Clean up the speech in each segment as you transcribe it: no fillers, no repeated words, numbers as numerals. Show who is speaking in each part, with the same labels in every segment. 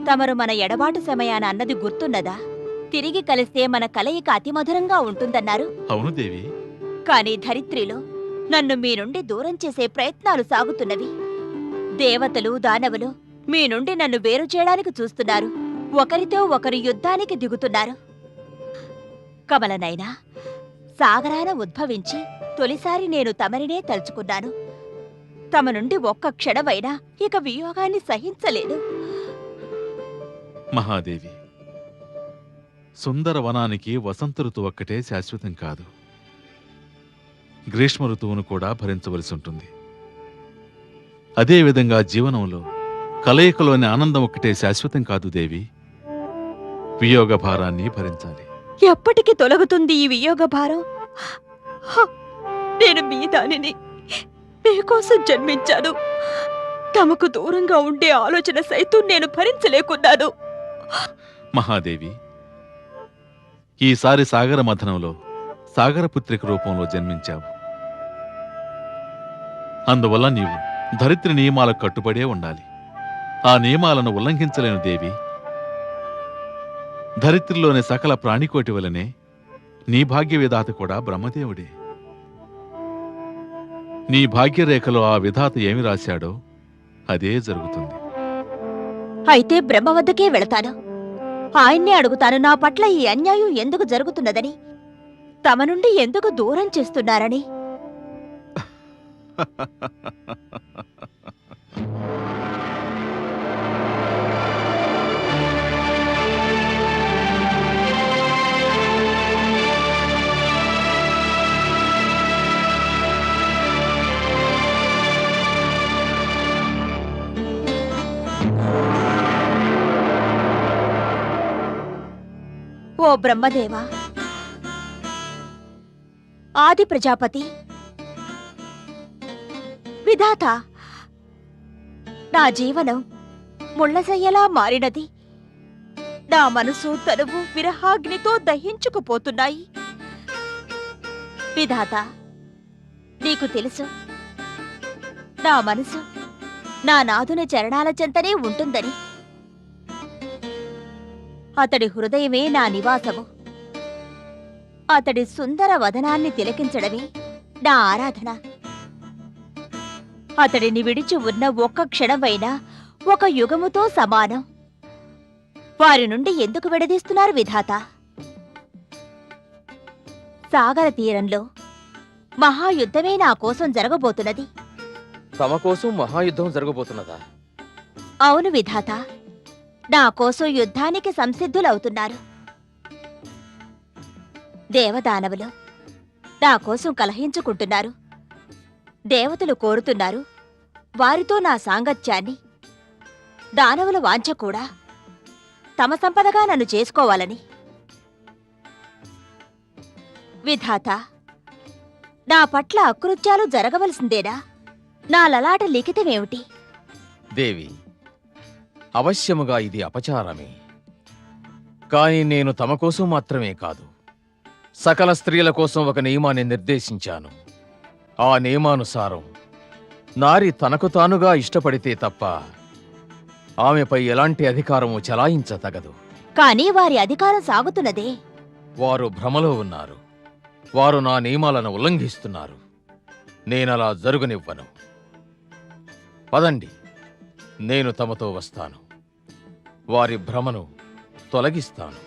Speaker 1: తమరు మన ఎడబాటు సమయాన అన్నది గుర్తున్నదా? తిరిగి కలిస్తే మన కలయిక అతి మధురంగా ఉంటుందన్నారు.
Speaker 2: అవును దేవి.
Speaker 1: కాని ధరిత్రిలో నన్ను మీ నుండి దూరం చేసే ప్రయత్నాలు సాగుతున్నవి. దేవతలు దానవులు మీ నుండి నన్ను వేరు చేయడానికి చూస్తున్నారు. ఒకరితో ఒకరు యుద్ధానికి దిగుతున్నారు. కమలనైనా సాగరాన ఉద్భవించి తొలిసారి నేను తమరినే తలుచుకున్నాను. తమ నుండి ఒక్క క్షణమైనా ఇక వియోగాన్ని సహించలేదు.
Speaker 2: మహాదేవి, సుందర వనానికి వసంత ఋతువు ఒక్కటే శాశ్వతం కాదు. గ్రీష్మ ఋతువును కూడా భరించవలసి ఉంటుంది. అదేవిధంగా జీవనంలో కలయికలోని ఆనందం ఒక్కటే శాశ్వతం కాదు దేవి. వియోగ భారాన్ని భరించాలి.
Speaker 1: ఎప్పటికి తొలగుతుంది ఈ వియోగ భారం? నేను మీ దానిని, మీకోసం జన్మించాను. తమకు దూరంగా ఉండే ఆలోచన సైతం నేను భరించలేకున్నాను.
Speaker 2: మహాదేవి, ఈసారి సాగర మథనంలో సాగరపుత్రిక రూపంలో జన్మించావు. అందువల్ల నీవు ధరిత్రి నియమాలకు కట్టుబడే ఉండాలి. ఆ నియమాలను ఉల్లంఘించలేను దేవి. ధరిత్రిలోని సకల ప్రాణికోటి వలనే నీ భాగ్య విధాత కూడా బ్రహ్మదేవుడే. నీ భాగ్యరేఖలో ఆ విధాత ఏమి రాశాడో అదే జరుగుతుంది.
Speaker 1: అయితే బ్రహ్మ వద్దకే వెళతాను. ఆయన్నే అడుగుతాను, నా పట్ల ఈ అన్యాయం ఎందుకు జరుగుతున్నదని, తమ నుండి ఎందుకు దూరం చేస్తున్నారని. ఓ బ్రహ్మదేవా, ఆది ప్రజాపతి, విధాత, నా జీవనం ముళ్ళసయ్యలా మారినది. నా మనసు తనువు విరహాగ్నితో దహించుకుపోతున్నాయి. విధాత, నీకు తెలుసు, నా మనసు నా నాథుని చరణాల చెంతనే ఉంటుందని. అతడి హృదయమే నా నివాసము. అతడి సుందర వదనాన్ని తిలకించడమే నా ఆరాధన. అతడిని విడిచి ఉన్న ఒక్క క్షణమైనా ఒక యుగముతో సమానం. వారి నుండి ఎందుకు విడదీస్తున్నారు విధాత? సాగర తీరంలో మహాయుద్ధమే నా కోసం జరగబోతున్నది.
Speaker 3: తమ కోసం మహాయుద్ధం జరగబోతున్నదా?
Speaker 1: అవును విధాత, నా కోసం యుద్ధానికి సంసిద్ధులవుతున్నారు. దేవదానవులు నా కోసం కలహించుకుంటున్నారు. దేవతలు కోరుతున్నారు వారితో నా సాంగత్యాన్ని. దానవుల వాంఛ కూడా తమ సంపదగా నన్ను చేసుకోవాలని. విధాత, నా పట్ల అకృత్యాలు జరగవలసిందేనా? నా లలాట లిఖితమేమిటి?
Speaker 3: దేవి, అవశ్యముగా ఇది అపచారమే. కాని నేను తమ కోసం మాత్రమే కాదు, సకల స్త్రీల కోసం ఒక నియమాన్ని నిర్దేశించాను. ఆ నియమానుసారం నారి తనకు తానుగా ఇష్టపడితే తప్ప ఆమెపై ఎలాంటి అధికారము చలాయించతగదు.
Speaker 1: కాని వారి అధికారం సాగుతున్నదే.
Speaker 3: వారు భ్రమలో ఉన్నారు. వారు నా నియమాలను ఉల్లంఘిస్తున్నారు. నేనలా జరుగునివ్వను. పదండి, నేను తమతో వస్తాను. వారి భ్రమను తొలగిస్తాను.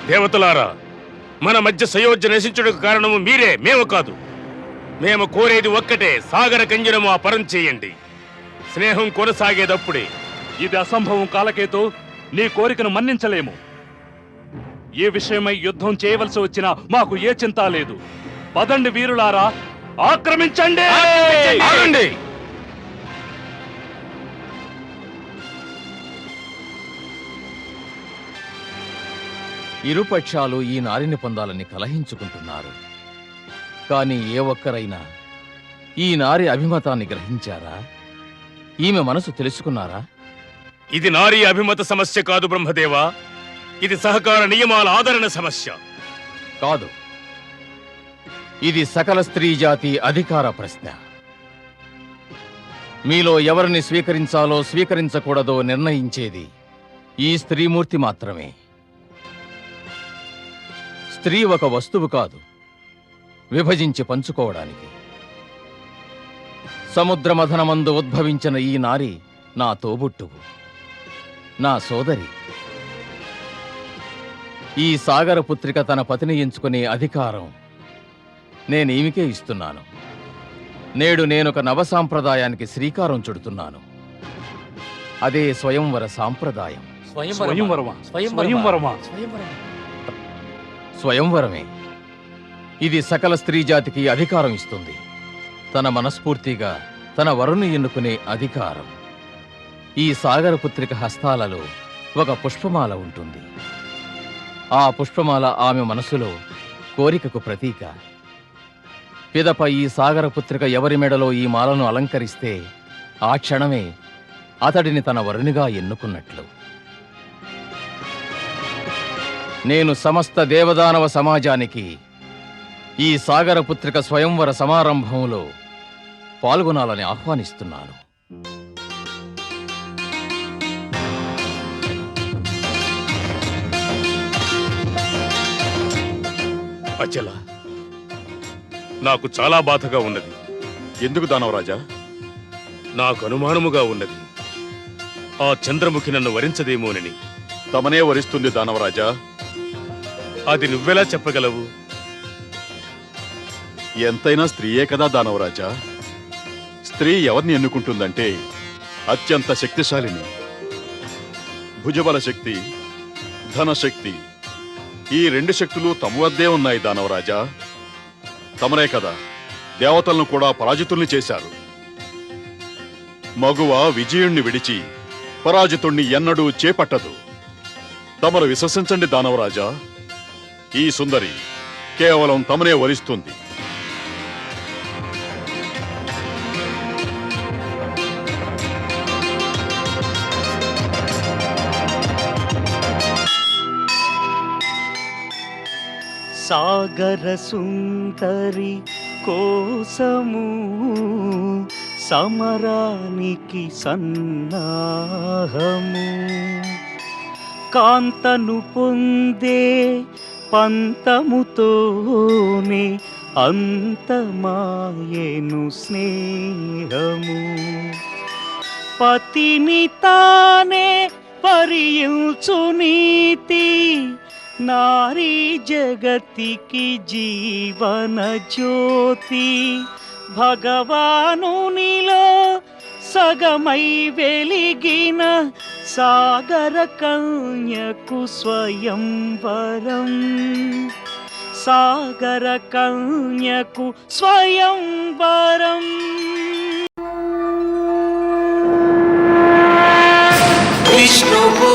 Speaker 4: దేవతలారా, మన మధ్య సయోధ్య నశించుటకు కారణము మీరే, మేము కాదు. మేము కోరేది ఒక్కటే, సాగర కంజరము ఆ పరం చేయండి. స్నేహం కొనసాగేదప్పుడే.
Speaker 5: ఇది అసంభవం కాలకేతు. నీ కోరికను మన్నించలేము. ఏ విషయమై యుద్ధం చేయవలసి వచ్చినా మాకు ఏ చింత లేదు. పదండి వీరులారా, ఆక్రమించండి.
Speaker 3: ఆగండి! ఇరుపక్షాలు ఈ నారిని పొందాలని కలహించుకుంటున్నారు. కాని ఏ ఒక్కరైనా ఈ నారి అభిమతాన్ని గ్రహించారా? ఈమె మనసు తెలుసుకున్నారా?
Speaker 4: ఇది నారీ అభిమత సమస్య కాదు బ్రహ్మదేవా. ఇది సహకార నియమాల ఆదరణ సమస్య.
Speaker 3: కాదు, ఇది సకల స్త్రీ జాతి అధికార ప్రశ్న. మీలో ఎవరిని స్వీకరించాలో స్వీకరించకూడదో నిర్ణయించేది ఈ స్త్రీమూర్తి మాత్రమే. స్త్రీ ఒక వస్తువు కాదు, విభజించి పంచుకోవడానికి. సముద్రమథనమందు ఉద్భవించిన ఈ నారి నా తోబుట్టువు, నా సోదరి. ఈ సాగరపుత్రిక తన పతిని ఎంచుకునే అధికారం నేనేమికే ఇస్తున్నాను. నేడు నేనొక నవసాంప్రదాయానికి శ్రీకారం చుడుతున్నాను. అదే స్వయంవర సాంప్రదాయం.
Speaker 5: స్వయంవరమా? స్వయంవరమా?
Speaker 3: స్వయంవరమే. ఇది సకల స్త్రీ జాతికి అధికారం ఇస్తుంది. తన మనస్ఫూర్తిగా తన వరుణ్ణి ఎన్నుకునే అధికారం. ఈ సాగరపుత్రిక హస్తాలలో ఒక పుష్పమాల ఉంటుంది. ఆ పుష్పమాల ఆమె మనసులో కోరికకు ప్రతీక. పిదప ఈ సాగరపుత్రిక ఎవరి మెడలో ఈ మాలను అలంకరిస్తే ఆ క్షణమే అతడిని తన వరునిగా ఎన్నుకున్నట్లు. నేను సమస్త దేవదానవ సమాజానికి ఈ సాగరపుత్రిక స్వయంవర సమారంభంలో పాల్గొనాలని ఆహ్వానిస్తున్నాను.
Speaker 4: అచల, నాకు చాలా బాధగా ఉన్నది.
Speaker 6: ఎందుకు దానవరాజా?
Speaker 4: నాకు అనుమానముగా ఉన్నది. ఆ చంద్రముఖి నన్ను వరించదేమోనని.
Speaker 6: తమనే వరిస్తుంది దానవరాజా.
Speaker 4: అది నువ్వెలా చెప్పగలవు?
Speaker 6: ఎంతైనా స్త్రీయే కదా దానవరాజా. స్త్రీ ఎవరిని ఎన్నుకుంటుందంటే అత్యంత శక్తిశాలిని. భుజబల శక్తి, ధనశక్తి, ఈ రెండు శక్తులు తమ వద్దే ఉన్నాయి దానవరాజా. తమరే కదా దేవతలను కూడా పరాజితుల్ని చేశారు. మగువ విజయుణ్ణి విడిచి పరాజితుణ్ణి ఎన్నడూ చేపట్టదు. తమరు విశ్వసించండి దానవరాజా, ఈ సుందరి కేవలం తమనే వరిస్తుంది.
Speaker 7: సాగర సుందరి కోసము సమరానికి సన్నాహము, కాంతను పొందే పంతముతోనే అంతమాయెను స్నేహము. పతిని తానే పరియుచు నీతి, నారీ జగతికి జీవన జ్యోతి. భగవానునిలో సగమై వెలిగిన సాగర కన్యకు స్వయంవరం. సాగర కన్యకు స్వయంవరం.
Speaker 8: విష్ణువు